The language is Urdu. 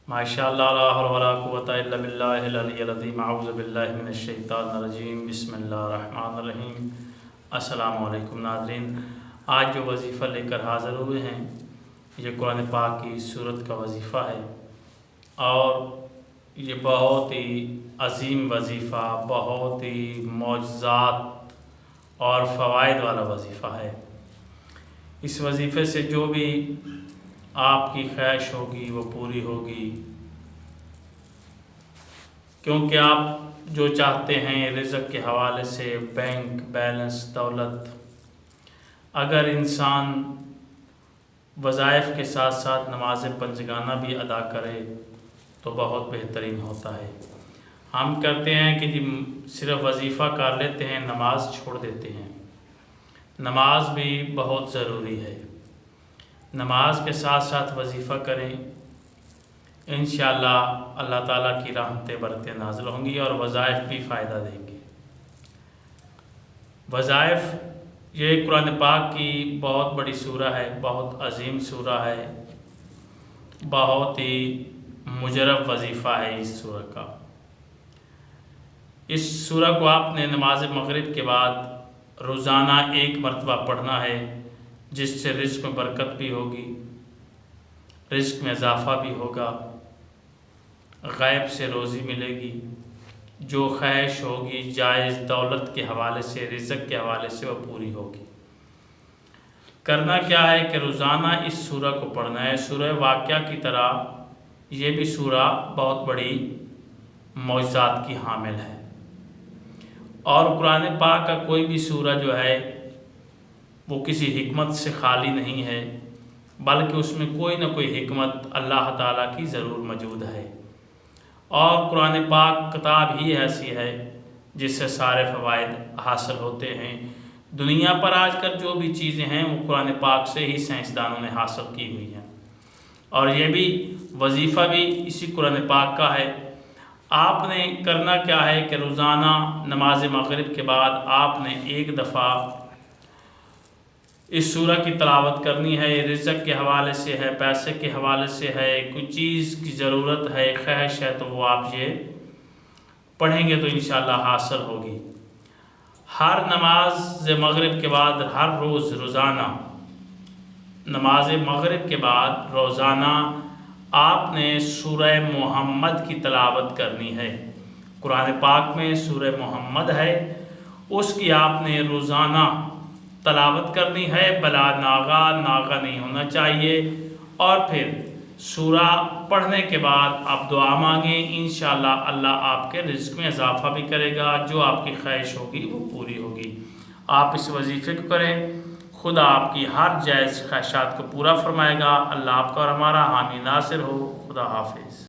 ماشاءاللہ لا حول ولا قوۃ الا باللہ العلی العظیم اعوذ باللہ من الشیطان الرجیم بسم اللہ الرحمن الرحیم۔ السلام علیکم ناظرین، آج جو وظیفہ لے کر حاضر ہوئے ہیں یہ قرآن پاک کی سورت کا وظیفہ ہے، اور یہ بہت ہی عظیم وظیفہ، بہت ہی معجزات اور فوائد والا وظیفہ ہے۔ اس وظیفے سے جو بھی آپ کی خواہش ہوگی وہ پوری ہوگی، کیونکہ آپ جو چاہتے ہیں رزق کے حوالے سے، بینک بیلنس، دولت، اگر انسان وظائف کے ساتھ ساتھ نماز پنجگانہ بھی ادا کرے تو بہت بہترین ہوتا ہے۔ ہم کرتے ہیں کہ صرف وظیفہ کر لیتے ہیں، نماز چھوڑ دیتے ہیں۔ نماز بھی بہت ضروری ہے، نماز کے ساتھ ساتھ وظیفہ کریں، انشاءاللہ اللہ تعالیٰ کی رحمتیں برکتیں نازل ہوں گی اور وظائف بھی فائدہ دیں گے۔ وظائف یہ قرآن پاک کی بہت بڑی سورہ ہے، بہت عظیم سورہ ہے، بہت ہی مجرب وظیفہ ہے اس سورہ کا۔ اس سورہ کو آپ نے نماز مغرب کے بعد روزانہ 1 مرتبہ پڑھنا ہے، جس سے رزق میں برکت بھی ہوگی، رزق میں اضافہ بھی ہوگا، غیب سے روزی ملے گی، جو خواہش ہوگی جائز دولت کے حوالے سے، رزق کے حوالے سے وہ پوری ہوگی۔ کرنا کیا ہے کہ روزانہ اس سورہ کو پڑھنا ہے۔ سورہ واقعہ کی طرح یہ بھی سورہ بہت بڑی معجزات کی حامل ہے، اور قرآن پاک کا کوئی بھی سورہ جو ہے وہ کسی حکمت سے خالی نہیں ہے، بلکہ اس میں کوئی نہ کوئی حکمت اللہ تعالیٰ کی ضرور موجود ہے، اور قرآن پاک کتاب ہی ایسی ہے جس سے سارے فوائد حاصل ہوتے ہیں۔ دنیا پر آج کل جو بھی چیزیں ہیں وہ قرآن پاک سے ہی سائنسدانوں نے حاصل کی ہوئی ہیں، اور یہ بھی وظیفہ بھی اسی قرآن پاک کا ہے۔ آپ نے کرنا کیا ہے کہ روزانہ نماز مغرب کے بعد آپ نے 1 دفعہ اس سورہ کی تلاوت کرنی ہے۔ رزق کے حوالے سے ہے، پیسے کے حوالے سے ہے، کوئی چیز کی ضرورت ہے، خواہش ہے، تو وہ آپ یہ پڑھیں گے تو انشاءاللہ حاصل ہوگی۔ ہر نماز مغرب کے بعد ہر روز روزانہ نماز مغرب کے بعد روزانہ آپ نے سورہ محمد کی تلاوت کرنی ہے۔ قرآن پاک میں سورہ محمد ہے، اس کی آپ نے روزانہ تلاوت کرنی ہے، بلا ناغا نہیں ہونا چاہیے، اور پھر سورہ پڑھنے کے بعد آپ دعا مانگیں، انشاءاللہ اللہ آپ کے رزق میں اضافہ بھی کرے گا، جو آپ کی خواہش ہوگی وہ پوری ہوگی۔ آپ اس وظیفے کو کریں، خدا آپ کی ہر جائز خواہشات کو پورا فرمائے گا۔ اللہ آپ کا اور ہمارا حامی ناصر ہو۔ خدا حافظ۔